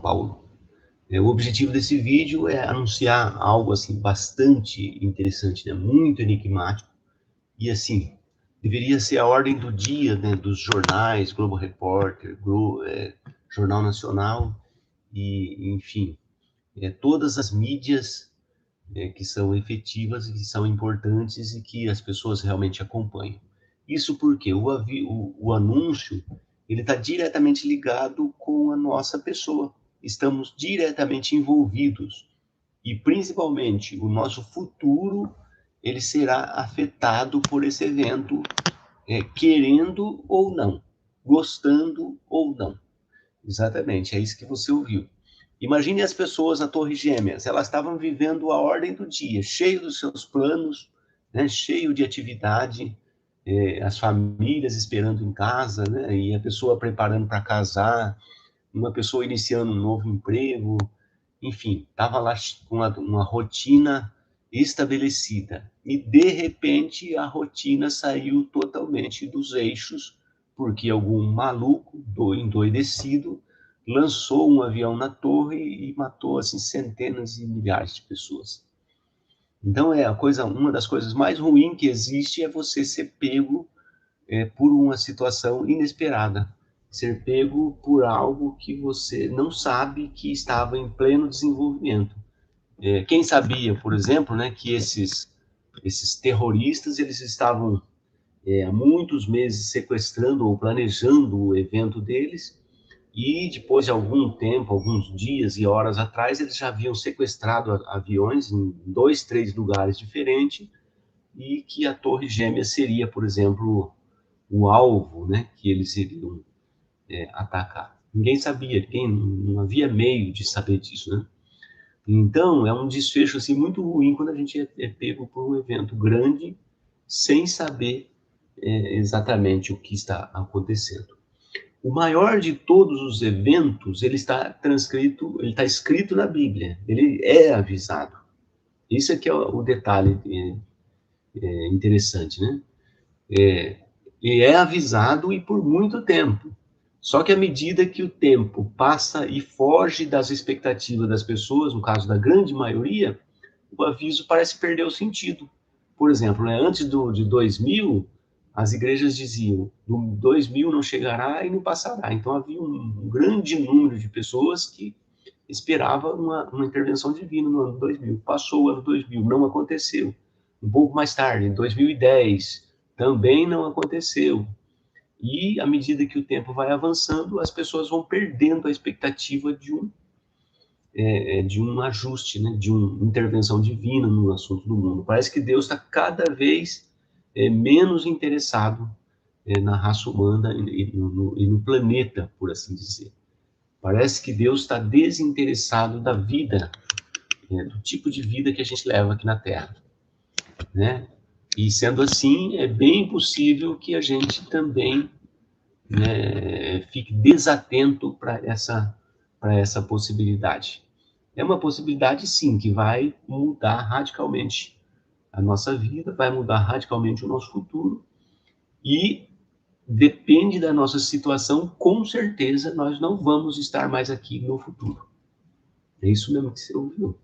Paulo. O objetivo desse vídeo é anunciar algo assim bastante interessante, né? Muito enigmático, e assim, deveria ser a ordem do dia, né, dos jornais, Globo Repórter, Jornal Nacional, e enfim, todas as mídias que são efetivas, que são importantes e que as pessoas realmente acompanham. Isso porque o anúncio ele está diretamente ligado com a nossa pessoa. Estamos diretamente envolvidos e principalmente o nosso futuro ele será afetado por esse evento, querendo ou não, gostando ou não. Exatamente, é isso que você ouviu. Imagine as pessoas na Torre Gêmeas, elas estavam vivendo a ordem do dia, cheio dos seus planos, né, cheio de atividade, as famílias esperando em casa, né, e a pessoa preparando para casar, uma pessoa iniciando um novo emprego, enfim, estava lá com uma rotina estabelecida. E, de repente, a rotina saiu totalmente dos eixos, porque algum maluco, endoidecido, lançou um avião na torre e matou assim, centenas e milhares de pessoas. Então, uma das coisas mais ruins que existe é você ser pego por uma situação inesperada, ser pego por algo que você não sabe que estava em pleno desenvolvimento. Quem sabia, por exemplo, né, que esses terroristas eles estavam há muitos meses sequestrando ou planejando o evento deles, e depois de algum tempo, alguns dias e horas atrás, eles já haviam sequestrado aviões em 2, 3 lugares diferentes, e que a Torre Gêmea seria, por exemplo, o alvo, né, que eles iriam atacar. Ninguém sabia, não havia meio de saber disso, né? Então, é um desfecho assim, muito ruim quando a gente é pego por um evento grande sem saber exatamente o que está acontecendo. O maior de todos os eventos, ele está transcrito, ele está escrito na Bíblia, ele é avisado. Isso aqui é o detalhe interessante, né? E é avisado e por muito tempo. Só que à medida que o tempo passa e foge das expectativas das pessoas, no caso da grande maioria, o aviso parece perder o sentido. Por exemplo, né, antes de 2000, as igrejas diziam, 2000 não chegará e não passará. Então havia um grande número de pessoas que esperava uma intervenção divina no ano 2000. Passou o ano 2000, não aconteceu. Um pouco mais tarde, em 2010, também não aconteceu. E à medida que o tempo vai avançando, as pessoas vão perdendo a expectativa de um ajuste, né, de uma intervenção divina no assunto do mundo. Parece que Deus está cada vez menos interessado na raça humana e no planeta, por assim dizer. Parece que Deus está desinteressado da vida, do tipo de vida que a gente leva aqui na Terra, né? E sendo assim, é bem possível que a gente também, né, fique desatento para essa possibilidade. É uma possibilidade, sim, que vai mudar radicalmente a nossa vida, vai mudar radicalmente o nosso futuro, e depende da nossa situação, com certeza nós não vamos estar mais aqui no futuro. É isso mesmo que você ouviu.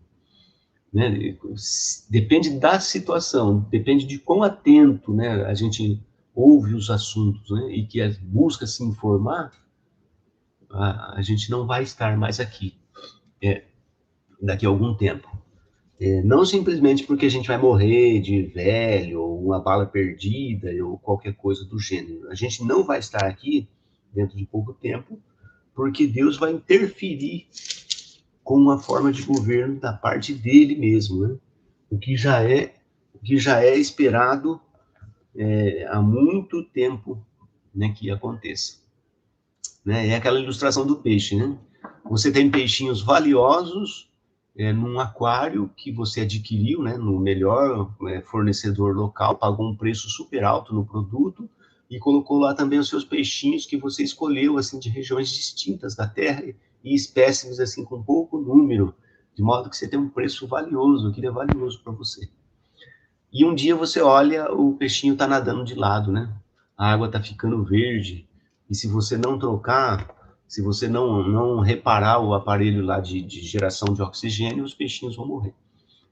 Né? Depende da situação, depende de quão atento, né, a gente ouve os assuntos, né, e que busca se informar, a gente não vai estar mais aqui daqui a algum tempo. Não simplesmente porque a gente vai morrer de velho, ou uma bala perdida, ou qualquer coisa do gênero. A gente não vai estar aqui dentro de pouco tempo, porque Deus vai interferir com uma forma de governo da parte dele mesmo, né? O que já é esperado há muito tempo, né, que aconteça. Né? É aquela ilustração do peixe, né? Você tem peixinhos valiosos num aquário que você adquiriu, né, no melhor fornecedor local, pagou um preço super alto no produto e colocou lá também os seus peixinhos que você escolheu, assim, de regiões distintas da Terra e espécimes, assim, com pouco número, de modo que você tem um preço valioso, aquilo é valioso para você. E um dia você olha, o peixinho está nadando de lado, né? A água está ficando verde, e se você não trocar, Se você não reparar o aparelho lá de geração de oxigênio, os peixinhos vão morrer.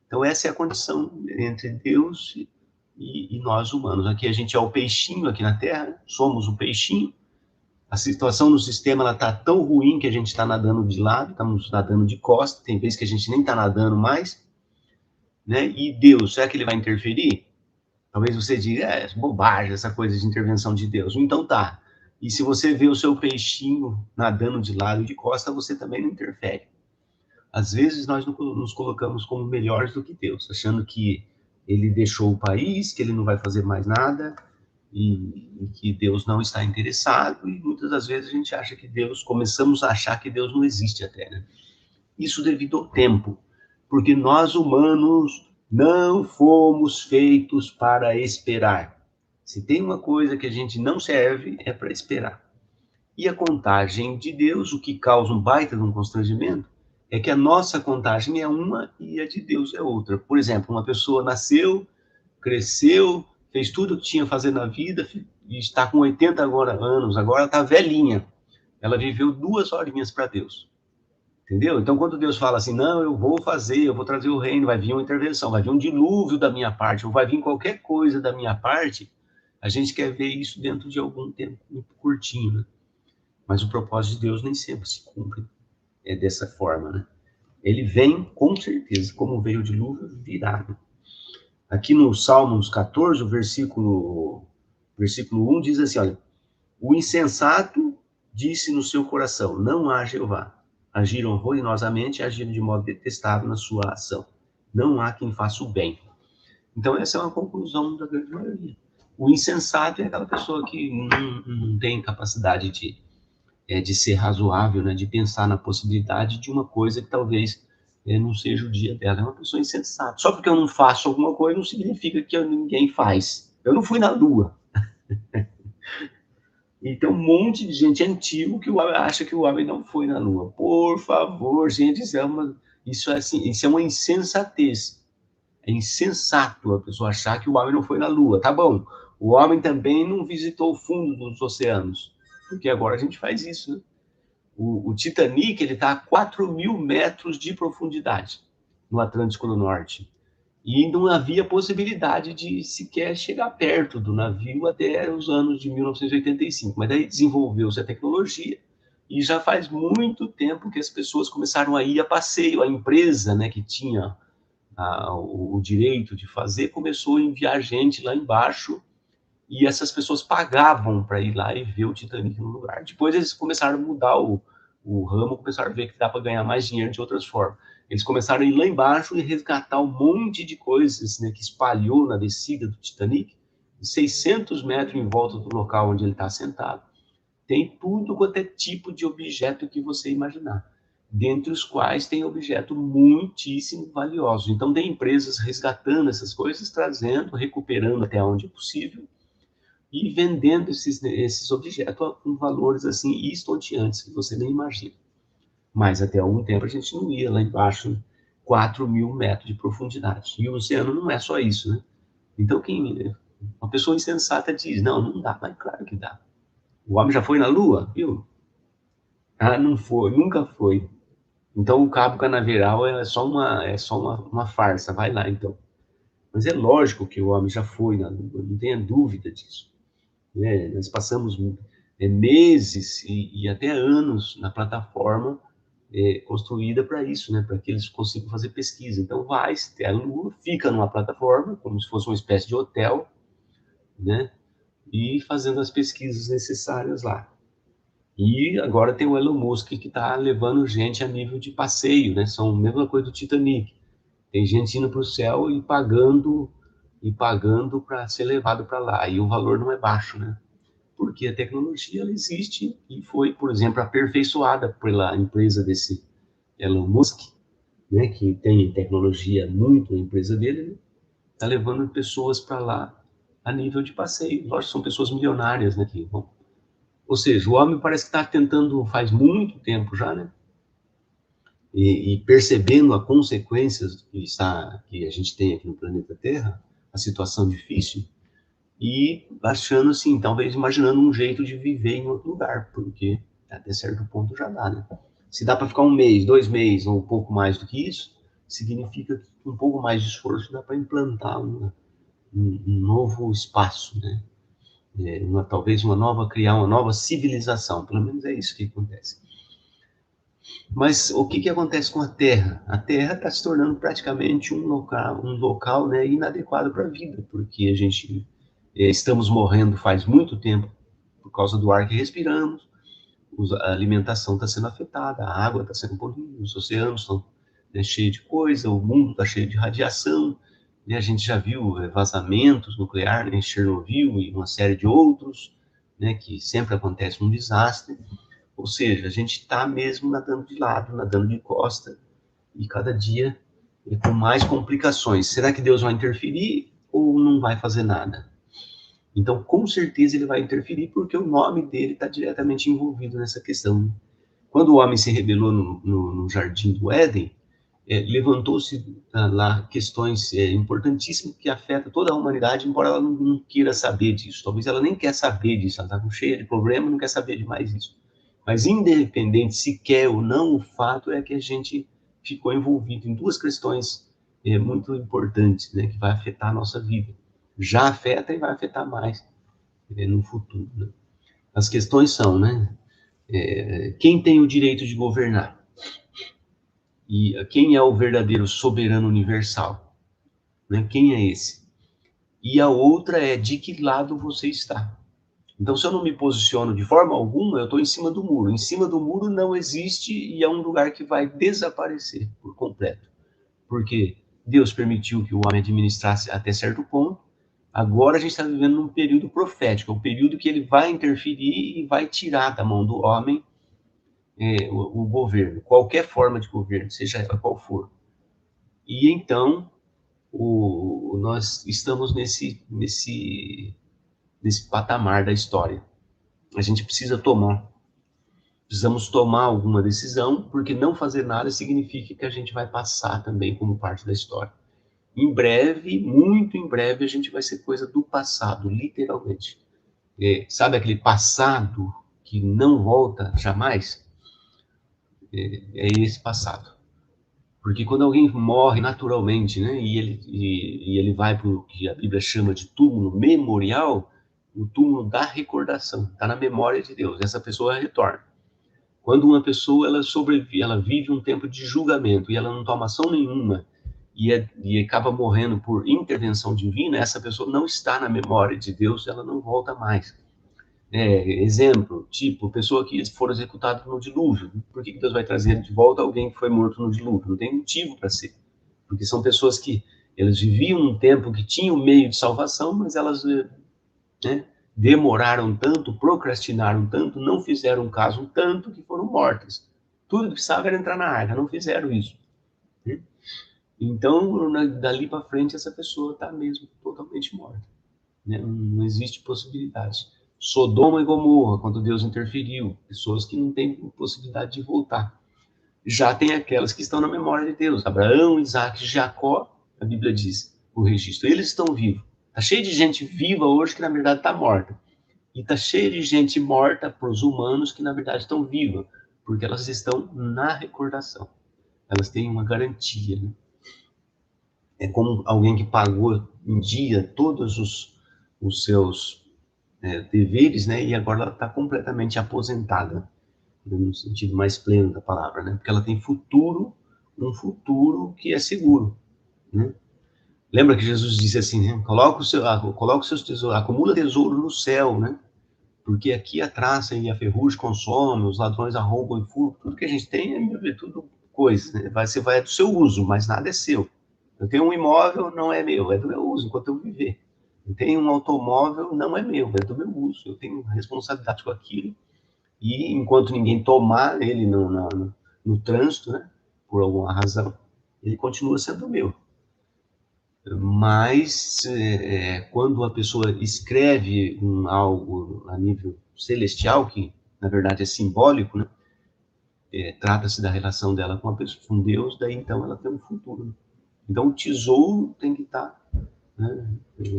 Então, essa é a condição entre Deus e nós humanos. Aqui a gente é o peixinho aqui na Terra, somos o peixinho. A situação no sistema está tão ruim que a gente está nadando de lado, estamos nadando de costa, tem vezes que a gente nem está nadando mais, né? E Deus, será que ele vai interferir? Talvez você diga, é bobagem essa coisa de intervenção de Deus. Então tá. E se você vê o seu peixinho nadando de lado e de costa, você também não interfere. Às vezes nós nos colocamos como melhores do que Deus, achando que ele deixou o país, que ele não vai fazer mais nada, e que Deus não está interessado, e muitas das vezes a gente acha que Deus, começamos a achar que Deus não existe até, né? Isso devido ao tempo, porque nós humanos não fomos feitos para esperar. Se tem uma coisa que a gente não serve, é para esperar. E a contagem de Deus, o que causa um baita de um constrangimento, é que a nossa contagem é uma e a de Deus é outra. Por exemplo, uma pessoa nasceu, cresceu, fez tudo o que tinha a fazer na vida, e está com 80 anos, agora está velhinha. Ela viveu 2 horinhas para Deus. Entendeu? Então, quando Deus fala assim, não, eu vou fazer, eu vou trazer o reino, vai vir uma intervenção, vai vir um dilúvio da minha parte, ou vai vir qualquer coisa da minha parte, a gente quer ver isso dentro de algum tempo muito curtinho, né? Mas o propósito de Deus nem sempre se cumpre dessa forma, né? Ele vem, com certeza, como veio o dilúvio, virá. Né? Aqui no Salmos 14, o versículo 1 diz assim, olha, o insensato disse no seu coração, não há Jeová. Agiram ruinosamente, agiram de modo detestável na sua ação. Não há quem faça o bem. Então, essa é uma conclusão da grande maioria. O insensato é aquela pessoa que não tem capacidade de ser razoável, né, de pensar na possibilidade de uma coisa que talvez não seja o dia dela. É uma pessoa insensata. Só porque eu não faço alguma coisa não significa que ninguém faz. Eu não fui na Lua. E tem um monte de gente antigo que acha que o homem não foi na Lua. Por favor, gente, isso é uma insensatez. É insensato a pessoa achar que o homem não foi na Lua. Tá bom, o homem também não visitou o fundo dos oceanos, porque agora a gente faz isso, né? O Titanic está a 4.000 metros de profundidade no Atlântico do Norte. E não havia possibilidade de sequer chegar perto do navio até os anos de 1985. Mas daí desenvolveu-se a tecnologia e já faz muito tempo que as pessoas começaram a ir a passeio. A empresa, né, que tinha o direito de fazer começou a enviar gente lá embaixo e essas pessoas pagavam para ir lá e ver o Titanic no lugar. Depois eles começaram a mudar o ramo, começaram a ver que dá para ganhar mais dinheiro de outras formas. Eles começaram a ir lá embaixo e resgatar um monte de coisas, né, que espalhou na descida do Titanic, 600 metros em volta do local onde ele está sentado. Tem tudo quanto é tipo de objeto que você imaginar, dentre os quais tem objetos muitíssimo valiosos. Então, tem empresas resgatando essas coisas, trazendo, recuperando até onde é possível, e vendendo esses objetos com valores assim estonteantes que você nem imagina. Mas até algum tempo a gente não ia lá embaixo, 4.000 metros de profundidade. E o oceano não é só isso, né? Então, uma pessoa insensata diz, não dá, mas claro que dá. O homem já foi na Lua, viu? Ah, não foi, nunca foi. Então, o Cabo Canaveral é só uma farsa, vai lá então. Mas é lógico que o homem já foi na Lua, não tenha dúvida disso. Né? Nós passamos meses e até anos na plataforma construída para isso, né? Para que eles consigam fazer pesquisa. Então, vai até a Lua, fica numa plataforma, como se fosse uma espécie de hotel, né? E fazendo as pesquisas necessárias lá. E agora tem o Elon Musk que está levando gente a nível de passeio, né? São a mesma coisa do Titanic. Tem gente indo para o céu e pagando para ser levado para lá. E o valor não é baixo, né? Porque a tecnologia ela existe e foi, por exemplo, aperfeiçoada pela empresa desse Elon Musk, né? Que tem tecnologia muito na empresa dele, está levando pessoas para lá a nível de passeio. Lógico, são pessoas milionárias, né? Que vão. Ou seja, o homem parece que está tentando faz muito tempo já, né? E percebendo as consequências que a gente tem aqui no planeta Terra, a situação difícil, e achando assim, talvez imaginando um jeito de viver em outro lugar, porque Até certo ponto já dá, né? Se dá para ficar 1 mês, 2 meses, ou um pouco mais do que isso, significa que com um pouco mais de esforço dá para implantar um novo espaço, né? Talvez criar uma nova civilização, pelo menos é isso que acontece. Mas o que acontece com a Terra? A Terra está se tornando praticamente um local, né, inadequado para a vida, porque a gente estamos morrendo faz muito tempo por causa do ar que respiramos, a alimentação está sendo afetada, a água está sendo poluída, os oceanos estão, né, cheios de coisa, o mundo está cheio de radiação, né, a gente já viu vazamentos nucleares, né, em Chernobyl e uma série de outros, né, que sempre acontece um desastre. Ou seja, a gente está mesmo nadando de lado, nadando de costa, e cada dia com mais complicações. Será que Deus vai interferir ou não vai fazer nada? Então, com certeza ele vai interferir, porque o nome dele está diretamente envolvido nessa questão. Quando o homem se rebelou no jardim do Éden, levantou-se lá questões importantíssimas que afetam toda a humanidade, embora ela não queira saber disso. Talvez ela nem quer saber disso, ela está cheia de problemas, não quer saber de mais isso. Mas independente se quer ou não, o fato é que a gente ficou envolvido em duas questões muito importantes, né, que vai afetar a nossa vida. Já afeta e vai afetar mais no futuro. Né? As questões são, né, quem tem o direito de governar? E quem é o verdadeiro soberano universal? Né? Quem é esse? E a outra é de que lado você está. Então, se eu não me posiciono de forma alguma, eu estou em cima do muro. Em cima do muro não existe e é um lugar que vai desaparecer por completo. Porque Deus permitiu que o homem administrasse até certo ponto. Agora a gente está vivendo num período profético, um período que ele vai interferir e vai tirar da mão do homem o governo, qualquer forma de governo, seja qual for. E então, nós estamos nesse patamar da história. A gente precisamos tomar alguma decisão, porque não fazer nada significa que a gente vai passar também como parte da história. Em breve, muito em breve, a gente vai ser coisa do passado, literalmente. Sabe aquele passado que não volta jamais? É esse passado. Porque quando alguém morre naturalmente, né, e ele vai para o que a Bíblia chama de túmulo memorial, o túmulo da recordação, está na memória de Deus, essa pessoa retorna. Quando uma pessoa ela vive um tempo de julgamento e ela não toma ação nenhuma e acaba morrendo por intervenção divina, essa pessoa não está na memória de Deus, ela não volta mais. Exemplo, tipo, pessoa que for executada no dilúvio. Por que Deus vai trazer de volta alguém que foi morto no dilúvio? Não tem motivo para ser. Porque são pessoas que elas viviam um tempo que tinham meio de salvação, mas elas demoraram tanto, procrastinaram tanto, não fizeram caso tanto que foram mortas. Tudo que precisava era entrar na arca, não fizeram isso. Então, dali para frente, essa pessoa está mesmo totalmente morta. Não existe possibilidade. Sodoma e Gomorra, quando Deus interferiu, pessoas que não têm possibilidade de voltar. Já tem aquelas que estão na memória de Deus. Abraão, Isaac, Jacó, a Bíblia diz, o registro. Eles estão vivos. Está cheio de gente viva hoje que, na verdade, está morta. E está cheio de gente morta para os humanos que, na verdade, estão vivas, porque elas estão na recordação. Elas têm uma garantia. Né? É como alguém que pagou em dia todos os seus deveres, né? E agora ela está completamente aposentada, no sentido mais pleno da palavra, né? Porque ela tem um futuro que é seguro, né? Lembra que Jesus disse assim, né? Coloca os seus tesouros, acumula tesouro no céu, né? Porque aqui a traça e a ferrugem consomem, os ladrões arrombam e furtam, tudo que a gente tem é tudo coisas, né? É do seu uso, mas nada é seu. Eu tenho um imóvel, não é meu, é do meu uso, enquanto eu viver. Eu tenho um automóvel, não é meu, é do meu uso. Eu tenho responsabilidade com aquilo. E enquanto ninguém tomar ele no trânsito, né, por alguma razão, ele continua sendo meu. Mas quando a pessoa escreve algo a nível celestial, que na verdade é simbólico, né, trata-se da relação dela com Deus, daí então ela tem um futuro. Né? Então o tesouro tem que estar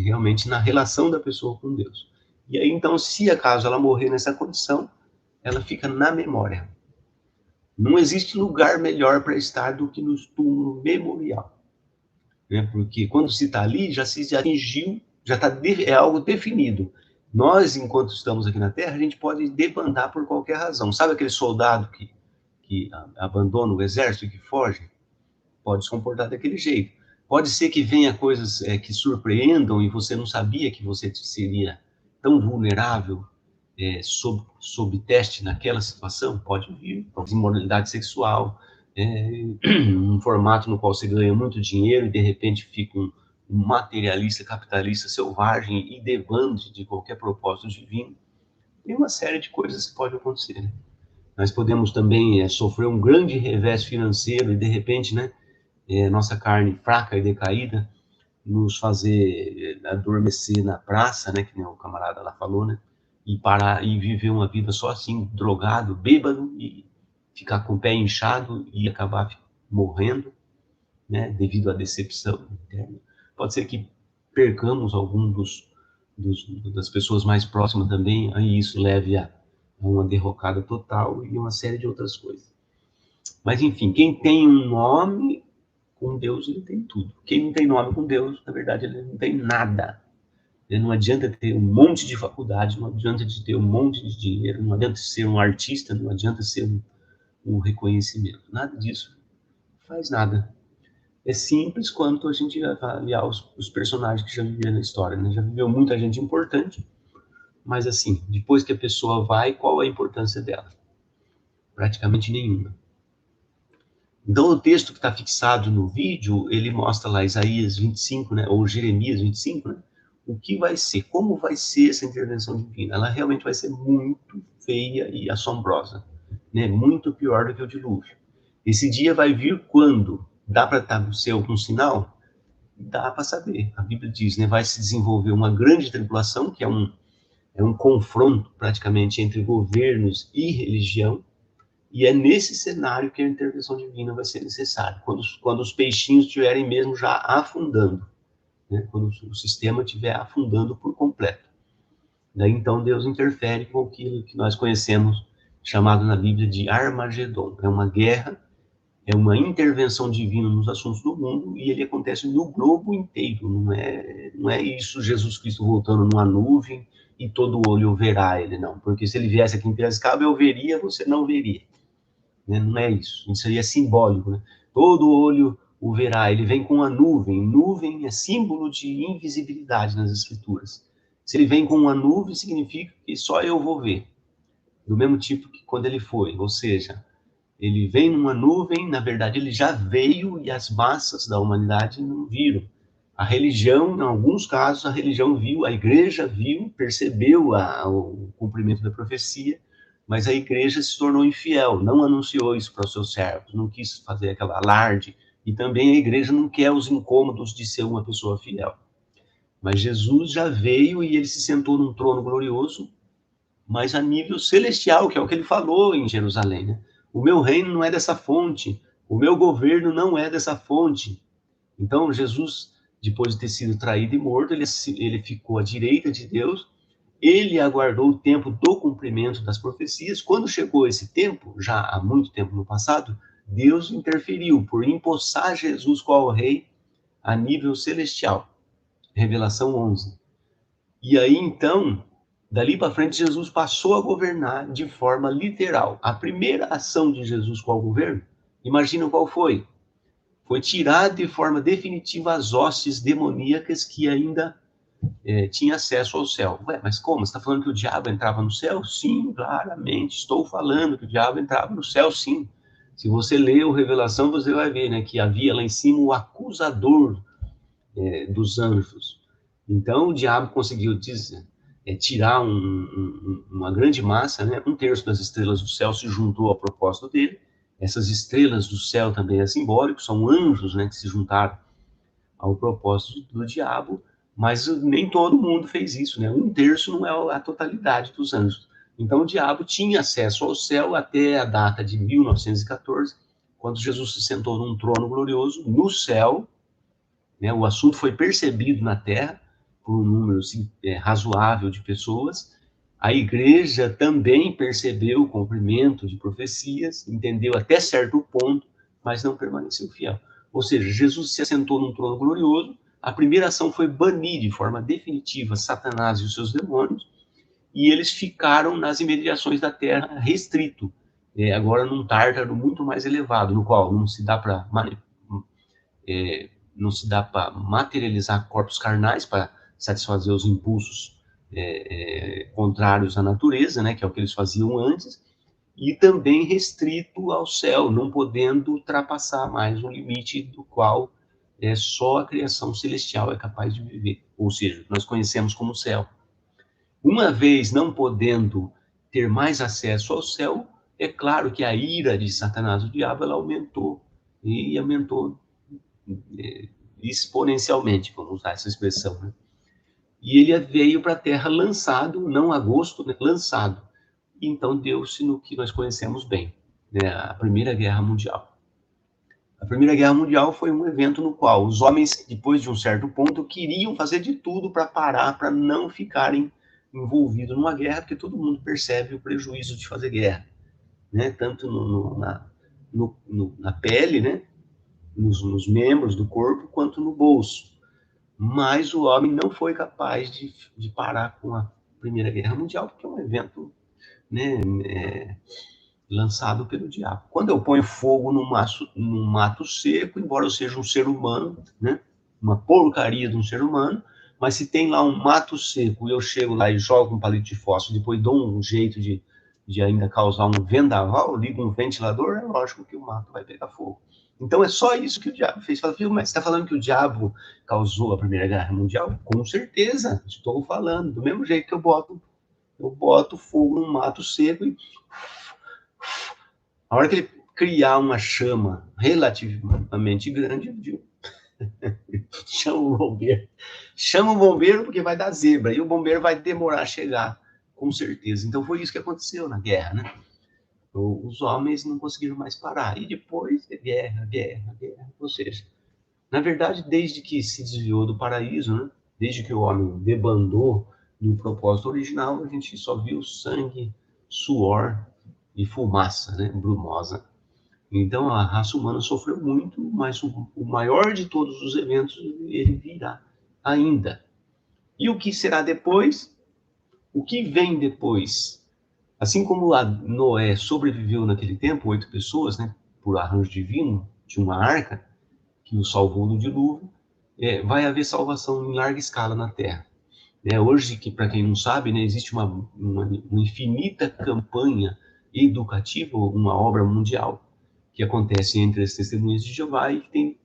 realmente na relação da pessoa com Deus. E aí então, se acaso ela morrer nessa condição, ela fica na memória. Não existe lugar melhor para estar do que no túmulo memorial, né? Porque quando se está ali, já se atingiu, é algo definido. Nós, enquanto estamos aqui na Terra, a gente pode debandar por qualquer razão. Sabe aquele soldado que abandona o exército e que foge? Pode se comportar daquele jeito. Pode ser que venha coisas que surpreendam e você não sabia que você seria tão vulnerável sob teste naquela situação. Pode vir imoralidade sexual, um formato no qual você ganha muito dinheiro e de repente fica um materialista, capitalista, selvagem e debande de qualquer propósito divino. Tem uma série de coisas que pode acontecer, né? Nós podemos também sofrer um grande revés financeiro e de repente, né, nossa carne fraca e decaída nos fazer adormecer na praça, né, que nem o camarada lá falou, né, e parar e viver uma vida só assim, drogado, bêbado, e ficar com o pé inchado e acabar morrendo, né, devido à decepção interna. Pode ser que percamos algum das pessoas mais próximas também, aí isso leve a uma derrocada total e uma série de outras coisas. Mas, enfim, quem tem um nome com Deus, ele tem tudo. Quem não tem nome com Deus, na verdade, ele não tem nada. Não adianta ter um monte de faculdade, não adianta de ter um monte de dinheiro, não adianta ser um artista, não adianta ser um reconhecimento. Nada disso faz nada. É simples quanto a gente avaliar os personagens que já viveram na história, né? Já viveu muita gente importante, mas assim, depois que a pessoa vai, qual a importância dela? Praticamente nenhuma. Então, o texto que está fixado no vídeo, ele mostra lá Isaías 25, né, ou Jeremias 25, né, o que vai ser, como vai ser essa intervenção divina. Ela realmente vai ser muito feia e assombrosa, né, muito pior do que o dilúvio. Esse dia vai vir quando? Dá para ser algum sinal? Dá para saber. A Bíblia diz, né, vai se desenvolver uma grande tribulação, que é um confronto praticamente entre governos e religião. E é nesse cenário que a intervenção divina vai ser necessária, quando os peixinhos estiverem mesmo já afundando, né? Quando o sistema estiver afundando por completo. Daí então Deus interfere com aquilo que nós conhecemos, chamado na Bíblia de Armagedon. É uma guerra, é uma intervenção divina nos assuntos do mundo e ele acontece no globo inteiro. Não é isso Jesus Cristo voltando numa nuvem e todo olho verá ele, não. Porque se ele viesse aqui em Piracicaba, eu veria, você não veria. Não é isso, isso aí é simbólico, né? Todo olho o verá, ele vem com uma nuvem. Nuvem é símbolo de invisibilidade nas escrituras. Se ele vem com uma nuvem, significa que só eu vou ver, do mesmo tipo que quando ele foi, ou seja, ele vem numa nuvem, na verdade ele já veio e as massas da humanidade não viram. A religião, em alguns casos, a religião viu, a igreja viu, percebeu o cumprimento da profecia, mas a igreja se tornou infiel, não anunciou isso para os seus servos, não quis fazer aquela alarde, e também a igreja não quer os incômodos de ser uma pessoa fiel. Mas Jesus já veio e ele se sentou num trono glorioso, mas a nível celestial, que é o que ele falou em Jerusalém, né? O meu reino não é dessa fonte, o meu governo não é dessa fonte. Então, Jesus, depois de ter sido traído e morto, ele ficou à direita de Deus, ele aguardou o tempo do cumprimento das profecias. Quando chegou esse tempo, já há muito tempo no passado, Deus interferiu por empossar Jesus qual rei a nível celestial. Revelação 11. E aí, então, dali para frente, Jesus passou a governar de forma literal. A primeira ação de Jesus com o governo, imagina qual foi? Foi tirar de forma definitiva as hostes demoníacas que ainda tinha acesso ao céu. Ué, mas como? Você está falando que o diabo entrava no céu? Sim, claramente. Estou falando que o diabo entrava no céu, sim. Se você ler o Revelação, você vai ver, né, que havia lá em cima o acusador dos anjos. Então, o diabo conseguiu tirar uma grande massa, né? Um terço das estrelas do céu se juntou ao propósito dele. Essas estrelas do céu também é simbólico, são anjos, né, que se juntaram ao propósito do diabo, mas nem todo mundo fez isso, né? Um terço não é a totalidade dos anjos. Então, o diabo tinha acesso ao céu até a data de 1914, quando Jesus se sentou num trono glorioso no céu, né? O assunto foi percebido na Terra por um número assim, razoável de pessoas. A igreja também percebeu o cumprimento de profecias, entendeu até certo ponto, mas não permaneceu fiel. Ou seja, Jesus se assentou num trono glorioso, a primeira ação foi banir de forma definitiva Satanás e os seus demônios, e eles ficaram nas imediações da terra, restrito, agora num tártaro muito mais elevado, no qual não se dá para materializar corpos carnais para satisfazer os impulsos contrários à natureza, né, que é o que eles faziam antes, e também restrito ao céu, não podendo ultrapassar mais um limite do qual só a criação celestial é capaz de viver, ou seja, nós conhecemos como céu. Uma vez não podendo ter mais acesso ao céu, é claro que a ira de Satanás, o diabo, ela aumentou, e aumentou exponencialmente, vamos usar essa expressão, né? E ele veio para a Terra lançado, não a gosto, né? Lançado. Então deu-se no que nós conhecemos bem, né? A Primeira Guerra Mundial. A Primeira Guerra Mundial foi um evento no qual os homens, depois de um certo ponto, queriam fazer de tudo para parar, para não ficarem envolvidos numa guerra, porque todo mundo percebe o prejuízo de fazer guerra, né? Tanto na pele, né? Nos membros do corpo, quanto no bolso. Mas o homem não foi capaz de parar com a Primeira Guerra Mundial, porque é um evento, né, lançado pelo diabo. Quando eu ponho fogo num mato seco, embora eu seja um ser humano, né, uma porcaria de um ser humano, mas se tem lá um mato seco e eu chego lá e jogo um palito de fósforo, depois dou um jeito de ainda causar um vendaval, ligo um ventilador, é lógico que o mato vai pegar fogo. Então é só isso que o diabo fez. Fala, filho, mas você está falando que o diabo causou a Primeira Guerra Mundial? Com certeza, estou falando. Do mesmo jeito que eu boto fogo num mato seco e a hora que ele criar uma chama relativamente grande, viu? Chama o bombeiro. Chama o bombeiro porque vai dar zebra. E o bombeiro vai demorar a chegar, com certeza. Então foi isso que aconteceu na guerra, né? Os homens não conseguiram mais parar. E depois, guerra. Ou seja, na verdade, desde que se desviou do paraíso, né? Desde que o homem debandou no propósito original, a gente só viu sangue, suor e fumaça, né? Brumosa. Então, a raça humana sofreu muito, mas o maior de todos os eventos, ele virá ainda. E o que será depois? O que vem depois? Assim como Noé sobreviveu naquele tempo, 8 pessoas, né, por arranjo divino, de uma arca, que o salvou do dilúvio, vai haver salvação em larga escala na Terra. Hoje, para quem não sabe, né, existe uma infinita campanha educativa, uma obra mundial, que acontece entre as testemunhas de Jeová e que tem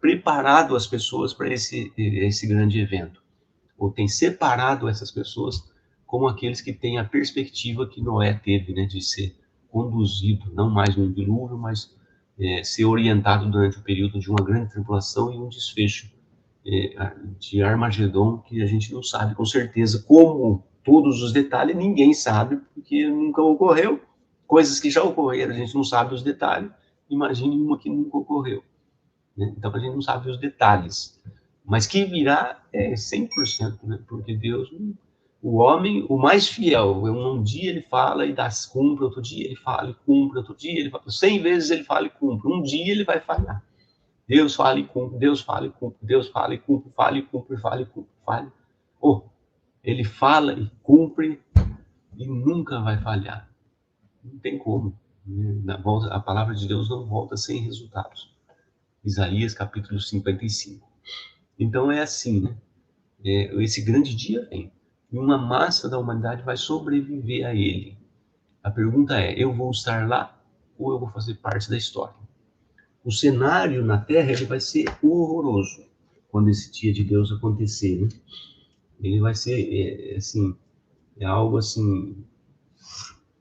preparado as pessoas para esse grande evento, ou tem separado essas pessoas como aqueles que têm a perspectiva que Noé teve, né, de ser conduzido, não mais no dilúvio, mas ser orientado durante o período de uma grande tribulação e um desfecho de Armagedon, que a gente não sabe com certeza como todos os detalhes, ninguém sabe, porque nunca ocorreu. Coisas que já ocorreram, a gente não sabe os detalhes, imagine uma que nunca ocorreu. Né? Então a gente não sabe os detalhes. Mas que virá é 100%, né? Porque Deus, o homem, o mais fiel, um dia ele fala e cumpre, outro dia ele fala e cumpre, outro dia ele fala, 100 vezes ele fala e cumpre, um dia ele vai falhar. Deus fala e cumpre, Deus fala e cumpre, Deus fala e cumpre, fala e cumpre, fala e cumpre, fala. Ele fala e cumpre e nunca vai falhar. Não tem como. A palavra de Deus não volta sem resultados. Isaías capítulo 55. Então é assim, né? Esse grande dia vem. E uma massa da humanidade vai sobreviver a ele. A pergunta é, eu vou estar lá ou eu vou fazer parte da história? O cenário na Terra ele vai ser horroroso quando esse dia de Deus acontecer, né? Ele vai ser, assim, algo assim,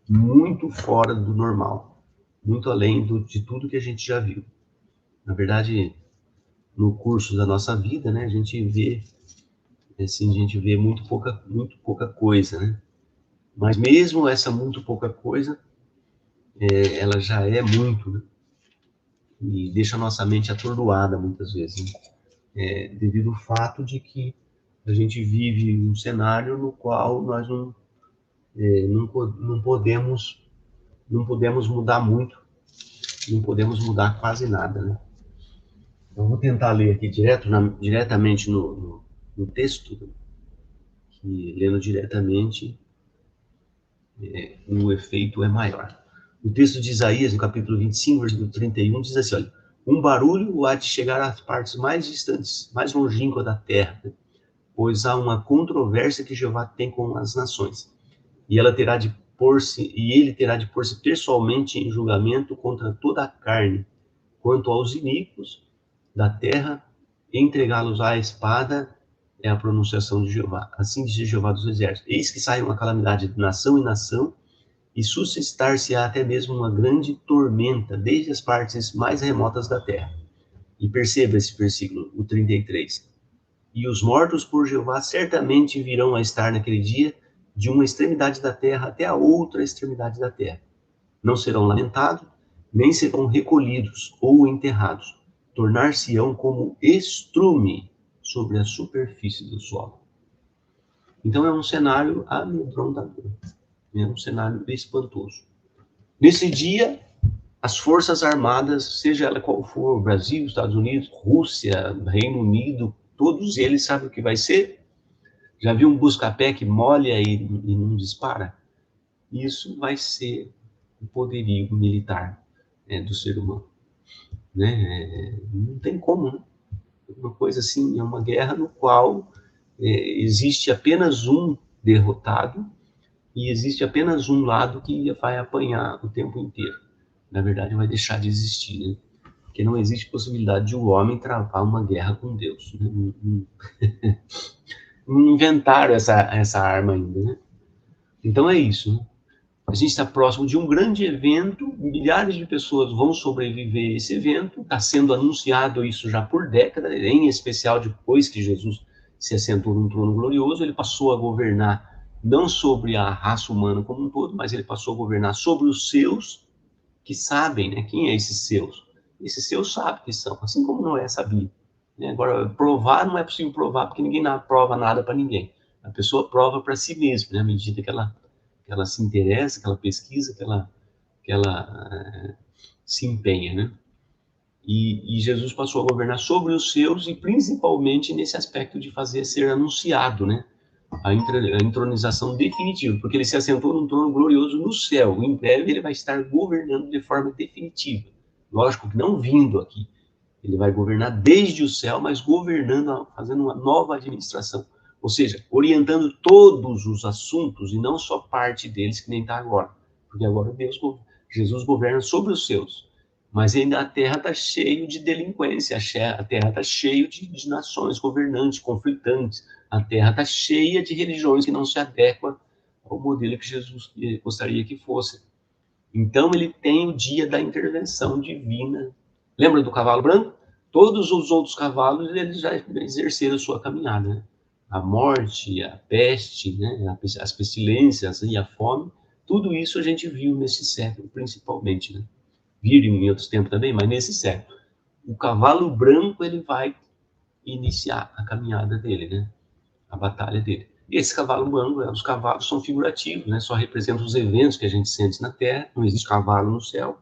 muito fora do normal, muito além de tudo que a gente já viu. Na verdade, no curso da nossa vida, né, a gente vê muito pouca coisa, né? Mas mesmo essa muito pouca coisa, ela já é muito, né? E deixa a nossa mente atordoada muitas vezes, né? Devido ao fato de que a gente vive um cenário no qual nós não podemos mudar muito, não podemos mudar quase nada, né? Eu vou tentar ler aqui diretamente no texto, que lendo diretamente, o efeito é maior. O texto de Isaías, no capítulo 25, versículo 31, diz assim, olha, um barulho há de chegar às partes mais distantes, mais longínquas da terra, pois há uma controvérsia que Jeová tem com as nações, e ele terá de pôr-se pessoalmente em julgamento contra toda a carne, quanto aos iníquos da terra, entregá-los à espada é a pronunciação de Jeová. Assim diz Jeová dos exércitos. Eis que sai uma calamidade de nação em nação, e suscitar-se-á até mesmo uma grande tormenta, desde as partes mais remotas da terra. E perceba esse versículo, o 33. E os mortos por Jeová certamente virão a estar naquele dia de uma extremidade da terra até a outra extremidade da terra. Não serão lamentados, nem serão recolhidos ou enterrados. Tornar-se-ão como estrume sobre a superfície do solo. Então é um cenário amedrontador, é um cenário espantoso. Nesse dia, as forças armadas, seja ela qual for, Brasil, Estados Unidos, Rússia, Reino Unido, todos eles sabem o que vai ser? Já viu um busca-pé que molha e não dispara? Isso vai ser o poderio militar do ser humano. Né? Não tem como, né? Uma coisa assim, é uma guerra no qual existe apenas um derrotado e existe apenas um lado que vai apanhar o tempo inteiro. Na verdade, vai deixar de existir, né? Porque não existe possibilidade de o homem travar uma guerra com Deus. Né? Não inventaram essa arma ainda, né? Então é isso, né? A gente está próximo de um grande evento, milhares de pessoas vão sobreviver a esse evento, está sendo anunciado isso já por décadas, em especial depois que Jesus se assentou num trono glorioso, ele passou a governar não sobre a raça humana como um todo, mas ele passou a governar sobre os seus, que sabem, né? Quem é esses seus? Esses seus sabem que são, assim como Noé sabia. Agora, provar não é possível provar, porque ninguém prova nada para ninguém. A pessoa prova para si mesma, né? À medida que ela se interessa, que ela pesquisa, que ela se empenha, né? E Jesus passou a governar sobre os seus e principalmente nesse aspecto de fazer ser anunciado, né? A entronização definitiva, porque ele se assentou num trono glorioso no céu. Em breve ele vai estar governando de forma definitiva. Lógico que não vindo aqui. Ele vai governar desde o céu, mas governando, fazendo uma nova administração. Ou seja, orientando todos os assuntos e não só parte deles, que nem está agora. Porque agora Jesus governa sobre os seus. Mas ainda a terra está cheia de delinquência, a terra está cheia de nações governantes, conflitantes. A terra está cheia de religiões que não se adequam ao modelo que Jesus gostaria que fosse. Então ele tem o dia da intervenção divina. Lembra do cavalo branco? Todos os outros cavalos eles já exerceram sua caminhada, né? A morte, a peste, né? As pestilências e a fome, tudo isso a gente viu nesse século, principalmente, né? Viram em outros tempos também, mas nesse século. O cavalo branco ele vai iniciar a caminhada dele, né? A batalha dele. E esse cavalo branco, os cavalos são figurativos, né? Só representam os eventos que a gente sente na Terra, não existe cavalo no céu,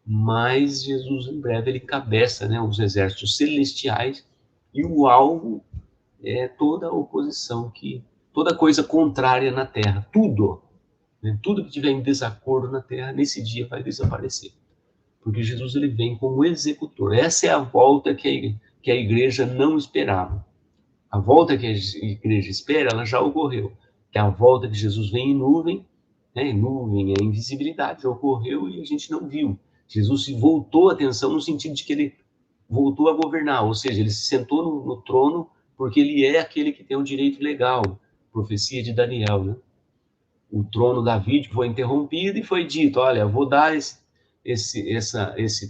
mas Jesus em breve ele cabeça, né, os exércitos celestiais e o alvo é toda a oposição, toda coisa contrária na Terra, tudo, né, tudo que tiver em desacordo na Terra nesse dia vai desaparecer, porque Jesus ele vem como executor. Essa é a volta que a igreja não esperava. A volta que a igreja espera, ela já ocorreu. Que é a volta que Jesus vem em nuvem, né? Nuvem é invisibilidade, já ocorreu e a gente não viu. Jesus se voltou a atenção no sentido de que ele voltou a governar, ou seja, ele se sentou no trono porque ele é aquele que tem o direito legal, profecia de Daniel, né? O trono davídico foi interrompido e foi dito, olha, vou dar esse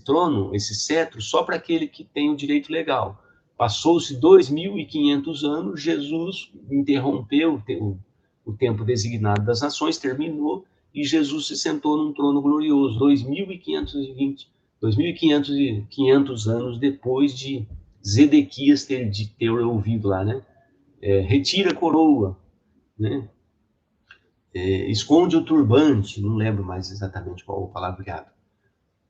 trono, esse cetro, só para aquele que tem o direito legal. Passou-se 2.500 anos, Jesus interrompeu o tempo designado das nações, terminou, e Jesus se sentou num trono glorioso, 2.500 anos depois de Zedequias ter ouvido lá, né? Retira a coroa, né? esconde o turbante, não lembro mais exatamente qual o palavreado,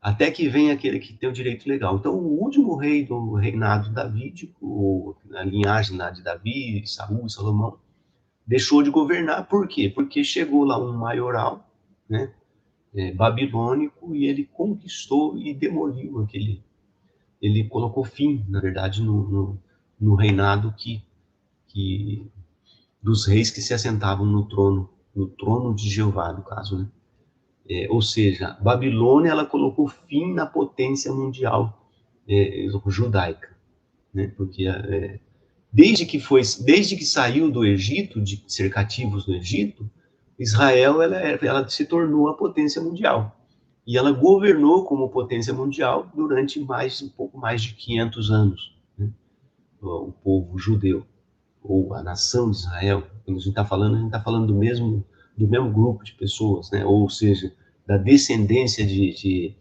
até que vem aquele que tem o direito legal. Então, o último rei do reinado davídico, ou a linhagem lá de Davi, Saul e Salomão, deixou de governar. Por quê? Porque chegou lá um maioral, né, babilônico, e ele conquistou e demoliu aquele. Ele colocou fim, na verdade, no reinado dos reis que se assentavam no trono de Jeová, no caso, né? Ou seja, Babilônia, ela colocou fim na potência mundial judaica, né? Porque desde que saiu do Egito, de ser cativos no Egito, Israel ela se tornou a potência mundial. E ela governou como potência mundial durante um pouco mais de 500 anos, né? O povo judeu, ou a nação de Israel. Quando a gente está falando do mesmo grupo de pessoas, né? Ou seja, da descendência de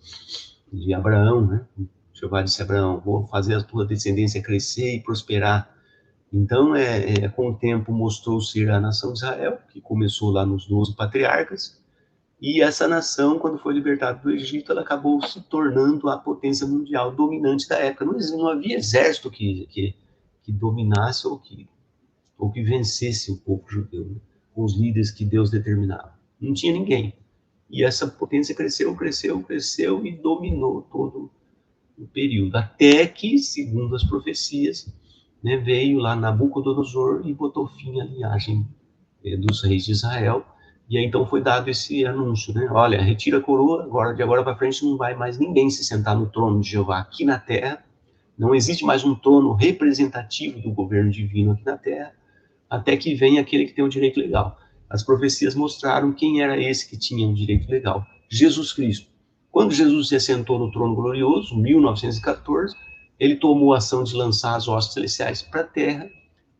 Abraão, né? Jeová disse a Abraão: vou fazer a tua descendência crescer e prosperar. Então, com o tempo, mostrou ser a nação de Israel, que começou lá nos 12 patriarcas, e essa nação, quando foi libertada do Egito, ela acabou se tornando a potência mundial dominante da época. Não havia exército que dominasse ou que vencesse o povo judeu, né? Com os líderes que Deus determinava. Não tinha ninguém. E essa potência cresceu, cresceu, cresceu e dominou todo o período. Até que, segundo as profecias, né, veio lá Nabucodonosor e botou fim à linhagem dos reis de Israel. E aí então foi dado esse anúncio, né? Olha, retira a coroa, de agora para frente não vai mais ninguém se sentar no trono de Jeová aqui na terra. Não existe mais um trono representativo do governo divino aqui na terra, até que venha aquele que tem o direito legal. As profecias mostraram quem era esse que tinha o direito legal: Jesus Cristo. Quando Jesus se assentou no trono glorioso, em 1914, ele tomou a ação de lançar as hostes celestiais para a terra,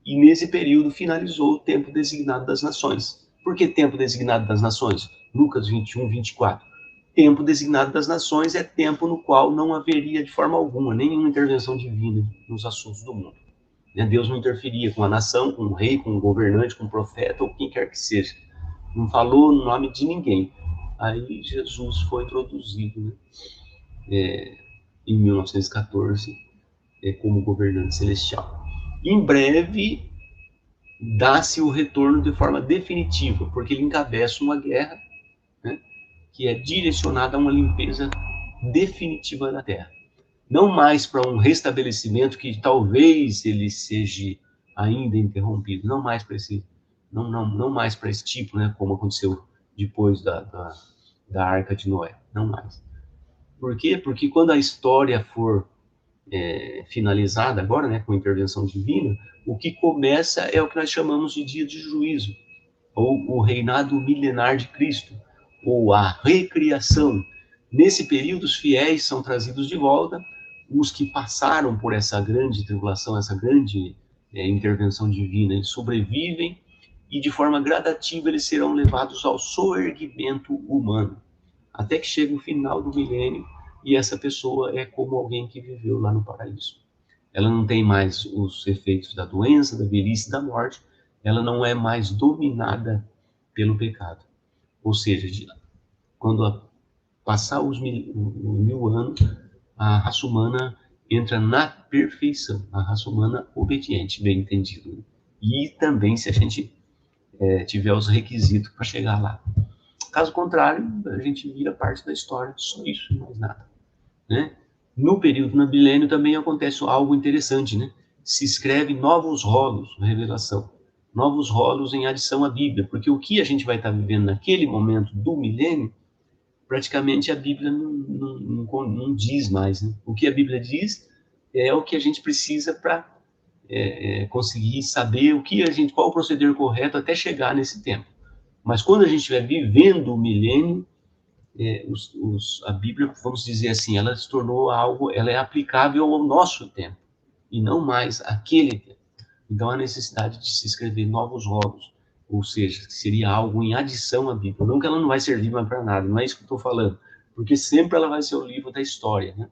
e nesse período finalizou o tempo designado das nações. Por que tempo designado das nações? Lucas 21, 24. Tempo designado das nações é tempo no qual não haveria de forma alguma nenhuma intervenção divina nos assuntos do mundo. Deus não interferia com a nação, com o rei, com o governante, com o profeta, ou quem quer que seja. Não falou no nome de ninguém. Aí Jesus foi introduzido, né, em 1914, como governante celestial. Em breve, dá-se o retorno de forma definitiva, porque ele encabeça uma guerra, né, que é direcionada a uma limpeza definitiva da terra. Não mais para um restabelecimento que talvez ele seja ainda interrompido, não mais para esse tipo, né, como aconteceu depois da Arca de Noé, não mais. Por quê? Porque quando a história for finalizada agora, né, com a intervenção divina, o que começa é o que nós chamamos de dia de juízo, ou o reinado milenar de Cristo, ou a recriação. Nesse período, os fiéis são trazidos de volta, os que passaram por essa grande tribulação, essa grande intervenção divina, eles sobrevivem, e de forma gradativa eles serão levados ao soerguimento humano, até que chega o final do milênio, e essa pessoa é como alguém que viveu lá no paraíso. Ela não tem mais os efeitos da doença, da velhice, da morte, ela não é mais dominada pelo pecado. Ou seja, quando passar os 1000 anos, a raça humana entra na perfeição, a raça humana obediente, bem entendido. E também se a gente tiver os requisitos para chegar lá. Caso contrário, a gente vira parte da história, só isso, mais nada, né? No período nabilênio também acontece algo interessante, né? Se escreve novos rolos, revelação, novos rolos em adição à Bíblia, porque o que a gente vai estar vivendo naquele momento do milênio, praticamente a Bíblia não diz mais, né? O que a Bíblia diz é o que a gente precisa para conseguir saber qual o proceder correto até chegar nesse tempo. Mas quando a gente estiver vivendo o milênio, a Bíblia, vamos dizer assim, ela se tornou algo, ela é aplicável ao nosso tempo, e não mais aquele tempo. Então, há necessidade de se escrever novos rolos, ou seja, seria algo em adição à Bíblia. Não que ela não vai servir mais para nada, não é isso que eu estou falando, porque sempre ela vai ser o livro da história, né?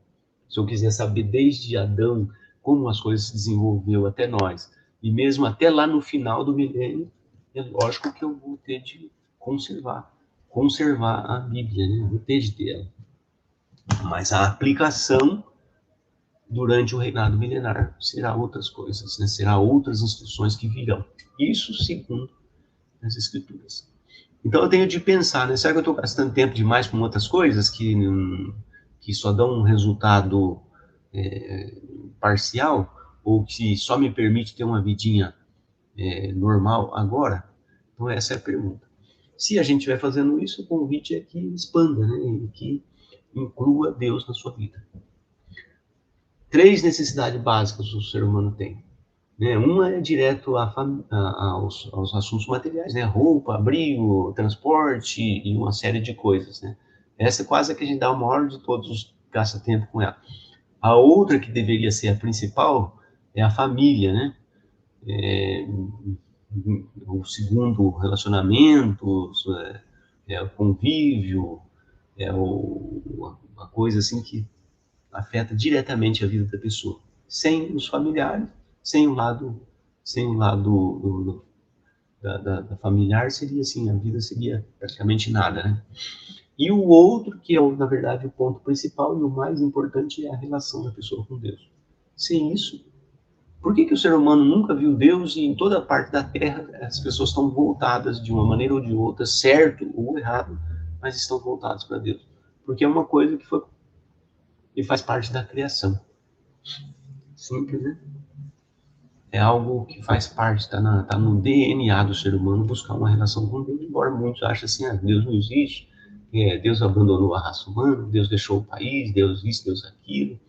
Se eu quiser saber desde Adão como as coisas se desenvolveu até nós, e mesmo até lá no final do milênio, é lógico que eu vou ter de conservar a Bíblia, né? Não ter de ter ela. Mas a aplicação durante o reinado milenar será outras coisas, né? Será outras instruções que virão. Isso segundo as Escrituras. Então eu tenho de pensar, né? Será que eu estou gastando tempo demais com outras coisas que só dão um resultado parcial, ou que só me permite ter uma vidinha normal agora? Então essa é a pergunta. Se a gente estiver fazendo isso, o convite é que expanda, né? E que inclua Deus na sua vida. 3 necessidades básicas o ser humano tem. Né? Uma é direto aos assuntos materiais, né? Roupa, abrigo, transporte e uma série de coisas, né? Essa é quase a que a gente dá o maior de todos, gasta tempo com ela. A outra, que deveria ser a principal, é a família, né? O segundo, relacionamentos, o convívio, uma coisa assim que afeta diretamente a vida da pessoa. Sem os familiares, sem o lado da familiar, seria assim, a vida seria praticamente nada, né? E o outro, que é, na verdade, o ponto principal e o mais importante, é a relação da pessoa com Deus. Sem isso, por que o ser humano nunca viu Deus e em toda parte da Terra as pessoas estão voltadas de uma maneira ou de outra, certo ou errado, mas estão voltadas para Deus? Porque é uma coisa que faz parte da criação. Simples, né? É algo que faz parte, está no DNA do ser humano buscar uma relação com Deus, embora muitos achem assim, Deus não existe, Deus abandonou a raça humana, Deus deixou o país, Deus isso, Deus aquilo.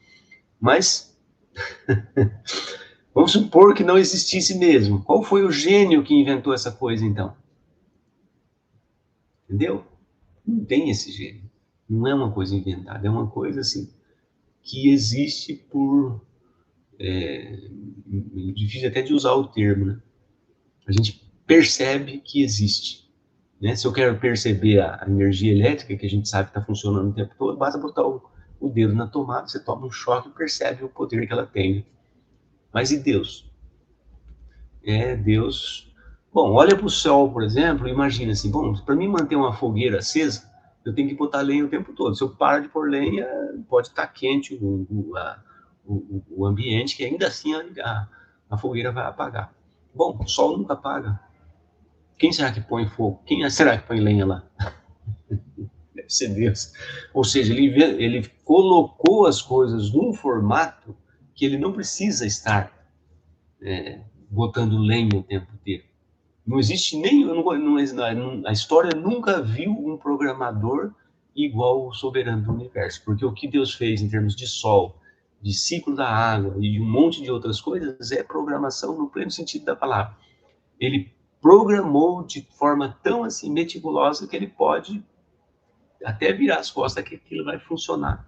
Mas vamos supor que não existisse mesmo. Qual foi o gênio que inventou essa coisa, então? Entendeu? Não tem esse gênio. Não é uma coisa inventada, é uma coisa assim que existe por... difícil até de usar o termo, né? A gente percebe que existe. Né? Se eu quero perceber a energia elétrica, que a gente sabe que está funcionando o tempo todo, basta botar o dedo na tomada, você toma um choque e percebe o poder que ela tem. Mas e Deus? Deus... Bom, olha para o céu, por exemplo, e imagina assim, bom, para mim manter uma fogueira acesa, eu tenho que botar lenha o tempo todo. Se eu paro de pôr lenha, pode estar quente o ambiente, que ainda assim a fogueira vai apagar. Bom, o sol nunca apaga. Quem será que põe fogo? Quem será que põe lenha lá? Deve ser Deus. Ou seja, ele colocou as coisas num formato que ele não precisa estar botando lenha o tempo inteiro. Não existe nem... a história nunca viu um programador igual o soberano do universo. Porque o que Deus fez em termos de sol, de ciclo da água e de um monte de outras coisas é programação no pleno sentido da palavra. Ele programou de forma tão assim meticulosa que ele pode até virar as costas que aquilo vai funcionar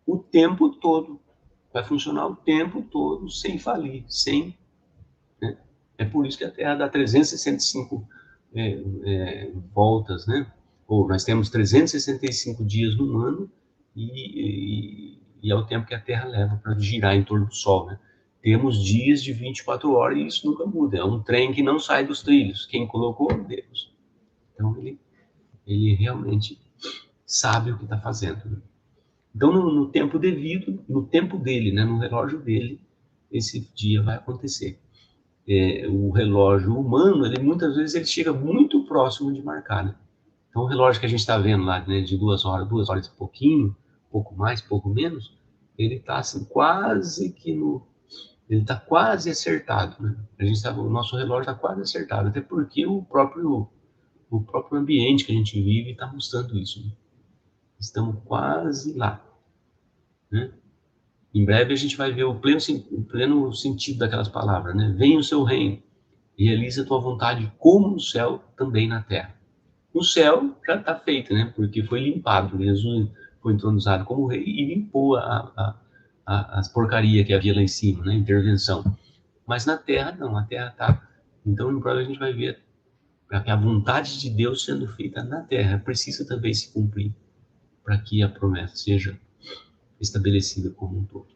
o tempo todo. Vai funcionar o tempo todo sem falir, sem... Né? É por isso que a Terra dá 365 voltas, né? Ou nós temos 365 dias no ano e é o tempo que a Terra leva para girar em torno do Sol, né? Temos dias de 24 horas e isso nunca muda. É um trem que não sai dos trilhos. Quem colocou? Deus. Então ele realmente sabe o que está fazendo. Né? Então, no tempo devido, no tempo dele, né, no relógio dele, esse dia vai acontecer. O relógio humano, ele muitas vezes ele chega muito próximo de marcar. Né? Então, o relógio que a gente está vendo lá, né, de 2 horas e pouquinho, pouco mais, pouco menos, ele está assim, quase que ele está quase acertado. Né? O nosso relógio está quase acertado, até porque o próprio ambiente que a gente vive está mostrando isso. Né? Estamos quase lá. Né? Em breve a gente vai ver o pleno sentido daquelas palavras. Né? Venha o seu reino, realiza a tua vontade como no céu, também na terra. No céu já está feito, né? Porque foi limpado. Jesus foi entronizado como rei e limpou as porcarias que havia lá em cima, né? Intervenção. Mas na terra, não. A terra está... Então, em breve a gente vai ver que a vontade de Deus sendo feita na terra precisa também se cumprir para que a promessa seja estabelecida como um todo.